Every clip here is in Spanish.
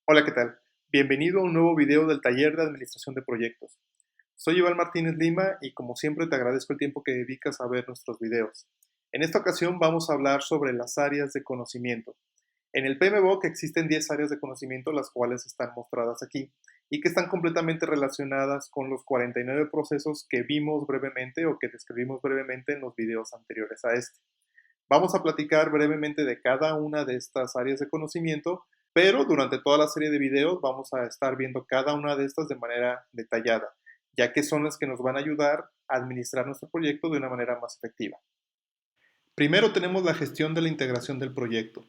Hola, ¿qué tal? Bienvenido a un nuevo video del taller de administración de proyectos. Soy Iván Martínez Lima y como siempre te agradezco el tiempo que dedicas a ver nuestros videos. En esta ocasión vamos a hablar sobre las áreas de conocimiento. En el PMBOK existen 10 áreas de conocimiento, las cuales están mostradas aquí y que están completamente relacionadas con los 49 procesos que vimos brevemente o que describimos brevemente en los videos anteriores a este. Vamos a platicar brevemente de cada una de estas áreas de conocimiento, pero durante toda la serie de videos vamos a estar viendo cada una de estas de manera detallada, ya que son las que nos van a ayudar a administrar nuestro proyecto de una manera más efectiva. Primero tenemos la gestión de la integración del proyecto.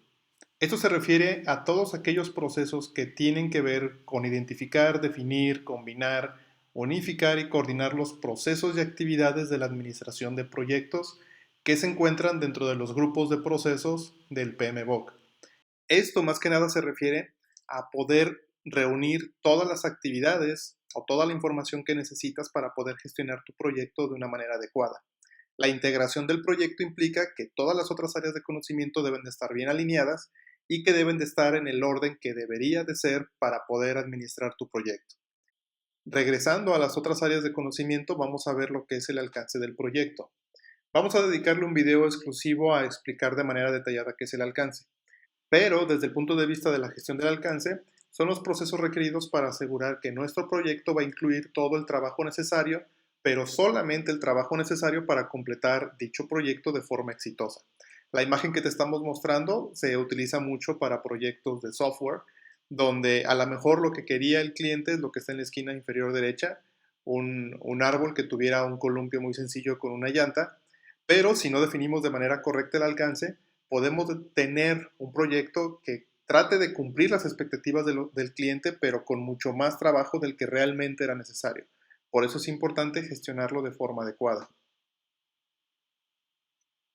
Esto se refiere a todos aquellos procesos que tienen que ver con identificar, definir, combinar, unificar y coordinar los procesos y actividades de la administración de proyectos que se encuentran dentro de los grupos de procesos del PMBOK. Esto más que nada se refiere a poder reunir todas las actividades o toda la información que necesitas para poder gestionar tu proyecto de una manera adecuada. La integración del proyecto implica que todas las otras áreas de conocimiento deben de estar bien alineadas y que deben de estar en el orden que debería de ser para poder administrar tu proyecto. Regresando a las otras áreas de conocimiento, vamos a ver lo que es el alcance del proyecto. Vamos a dedicarle un video exclusivo a explicar de manera detallada qué es el alcance. Pero desde el punto de vista de la gestión del alcance, son los procesos requeridos para asegurar que nuestro proyecto va a incluir todo el trabajo necesario, pero solamente el trabajo necesario para completar dicho proyecto de forma exitosa. La imagen que te estamos mostrando se utiliza mucho para proyectos de software, donde a lo mejor lo que quería el cliente es lo que está en la esquina inferior derecha, un árbol que tuviera un columpio muy sencillo con una llanta, pero si no definimos de manera correcta el alcance, podemos tener un proyecto que trate de cumplir las expectativas del cliente, pero con mucho más trabajo del que realmente era necesario. Por eso es importante gestionarlo de forma adecuada.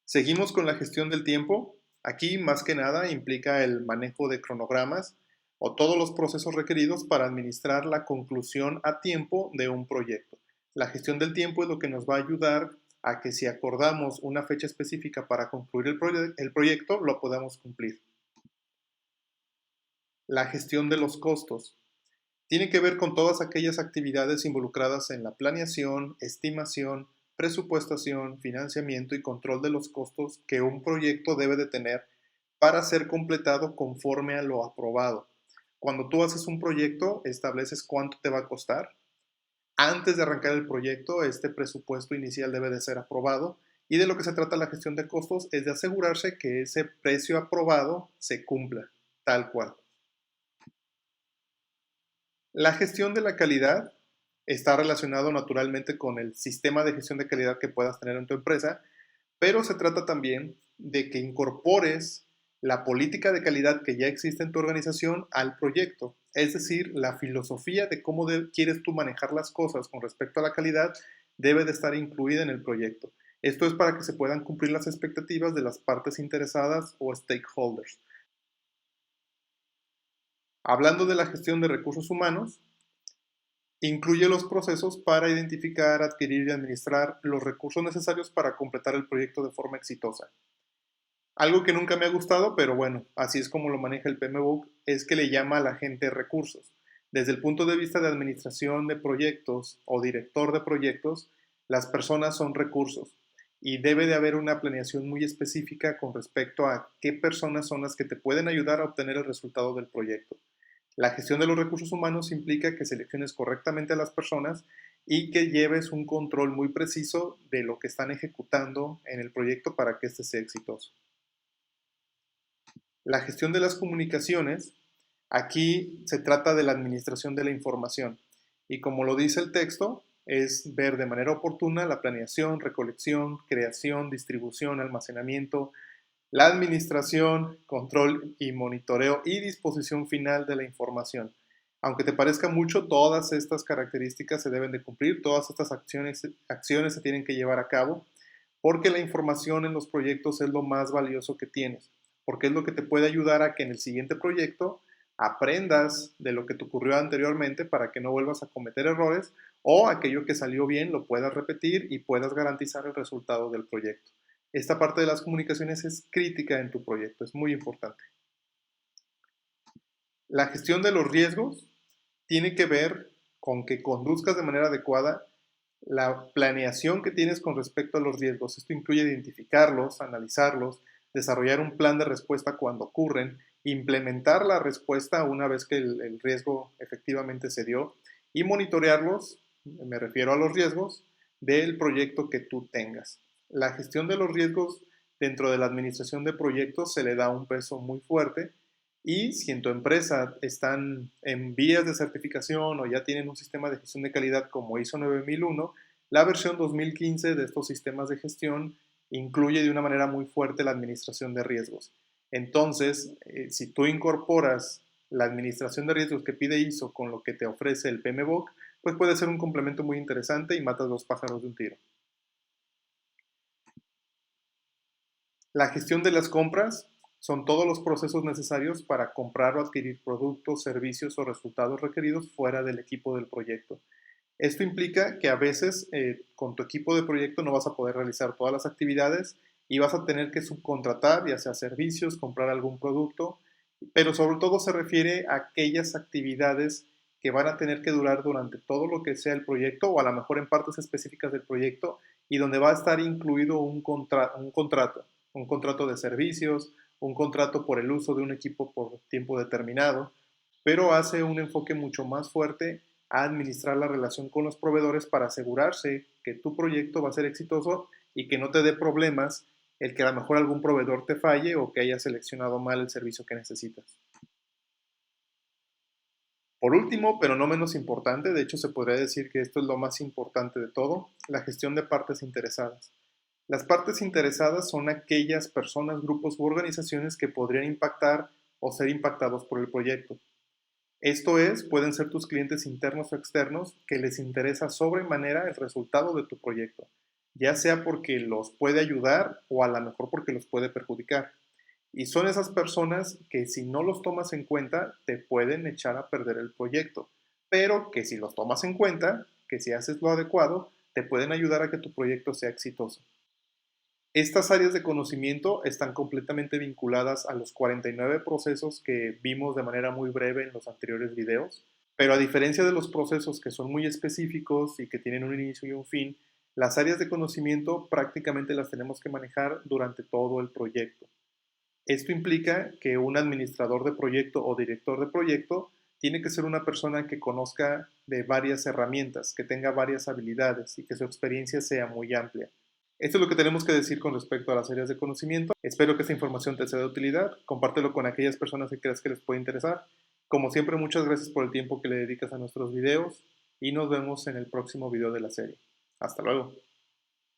Seguimos con la gestión del tiempo. Aquí, más que nada, implica el manejo de cronogramas o todos los procesos requeridos para administrar la conclusión a tiempo de un proyecto. La gestión del tiempo es lo que nos va a ayudar a que si acordamos una fecha específica para concluir el proyecto, lo podamos cumplir. La gestión de los costos. Tiene que ver con todas aquellas actividades involucradas en la planeación, estimación, presupuestación, financiamiento y control de los costos que un proyecto debe de tener para ser completado conforme a lo aprobado. Cuando tú haces un proyecto, estableces cuánto te va a costar. Antes de arrancar el proyecto, este presupuesto inicial debe de ser aprobado y de lo que se trata la gestión de costos es de asegurarse que ese precio aprobado se cumpla, tal cual. La gestión de la calidad está relacionado naturalmente con el sistema de gestión de calidad que puedas tener en tu empresa, pero se trata también de que incorpores la política de calidad que ya existe en tu organización al proyecto. Es decir, la filosofía de cómo quieres tú manejar las cosas con respecto a la calidad debe de estar incluida en el proyecto. Esto es para que se puedan cumplir las expectativas de las partes interesadas o stakeholders. Hablando de la gestión de recursos humanos, incluye los procesos para identificar, adquirir y administrar los recursos necesarios para completar el proyecto de forma exitosa. Algo que nunca me ha gustado, pero bueno, así es como lo maneja el PMBOK, es que le llama a la gente recursos. Desde el punto de vista de administración de proyectos o director de proyectos, las personas son recursos y debe de haber una planeación muy específica con respecto a qué personas son las que te pueden ayudar a obtener el resultado del proyecto. La gestión de los recursos humanos implica que selecciones correctamente a las personas y que lleves un control muy preciso de lo que están ejecutando en el proyecto para que éste sea exitoso. La gestión de las comunicaciones, aquí se trata de la administración de la información y como lo dice el texto, es ver de manera oportuna la planeación, recolección, creación, distribución, almacenamiento, la administración, control y monitoreo y disposición final de la información. Aunque te parezca mucho, todas estas características se deben de cumplir, todas estas acciones se tienen que llevar a cabo, porque la información en los proyectos es lo más valioso que tienes, porque es lo que te puede ayudar a que en el siguiente proyecto aprendas de lo que te ocurrió anteriormente para que no vuelvas a cometer errores o aquello que salió bien lo puedas repetir y puedas garantizar el resultado del proyecto. Esta parte de las comunicaciones es crítica en tu proyecto, es muy importante. La gestión de los riesgos tiene que ver con que conduzcas de manera adecuada la planeación que tienes con respecto a los riesgos. Esto incluye identificarlos, analizarlos, desarrollar un plan de respuesta cuando ocurren, implementar la respuesta una vez que el riesgo efectivamente se dio y monitorearlos, me refiero a los riesgos, del proyecto que tú tengas. La gestión de los riesgos dentro de la administración de proyectos se le da un peso muy fuerte y si en tu empresa están en vías de certificación o ya tienen un sistema de gestión de calidad como ISO 9001, la versión 2015 de estos sistemas de gestión incluye de una manera muy fuerte la administración de riesgos. Entonces, si tú incorporas la administración de riesgos que pide ISO con lo que te ofrece el PMBOK, pues puede ser un complemento muy interesante y matas dos pájaros de un tiro. La gestión de las compras son todos los procesos necesarios para comprar o adquirir productos, servicios o resultados requeridos fuera del equipo del proyecto. Esto implica que a veces con tu equipo de proyecto no vas a poder realizar todas las actividades y vas a tener que subcontratar, ya sea servicios, comprar algún producto, pero sobre todo se refiere a aquellas actividades que van a tener que durar durante todo lo que sea el proyecto o a lo mejor en partes específicas del proyecto y donde va a estar incluido un contrato de servicios, un contrato por el uso de un equipo por tiempo determinado, pero hace un enfoque mucho más fuerte a administrar la relación con los proveedores para asegurarse que tu proyecto va a ser exitoso y que no te dé problemas el que a lo mejor algún proveedor te falle o que hayas seleccionado mal el servicio que necesitas. Por último, pero no menos importante, de hecho se podría decir que esto es lo más importante de todo, la gestión de partes interesadas. Las partes interesadas son aquellas personas, grupos u organizaciones que podrían impactar o ser impactados por el proyecto. Esto es, pueden ser tus clientes internos o externos que les interesa sobremanera el resultado de tu proyecto, ya sea porque los puede ayudar o a lo mejor porque los puede perjudicar. Y son esas personas que si no los tomas en cuenta te pueden echar a perder el proyecto, pero que si los tomas en cuenta, que si haces lo adecuado, te pueden ayudar a que tu proyecto sea exitoso. Estas áreas de conocimiento están completamente vinculadas a los 49 procesos que vimos de manera muy breve en los anteriores videos, pero a diferencia de los procesos que son muy específicos y que tienen un inicio y un fin, las áreas de conocimiento prácticamente las tenemos que manejar durante todo el proyecto. Esto implica que un administrador de proyecto o director de proyecto tiene que ser una persona que conozca de varias herramientas, que tenga varias habilidades y que su experiencia sea muy amplia. Esto es lo que tenemos que decir con respecto a las áreas de conocimiento. Espero que esta información te sea de utilidad. Compártelo con aquellas personas que creas que les puede interesar. Como siempre, muchas gracias por el tiempo que le dedicas a nuestros videos y nos vemos en el próximo video de la serie. Hasta luego.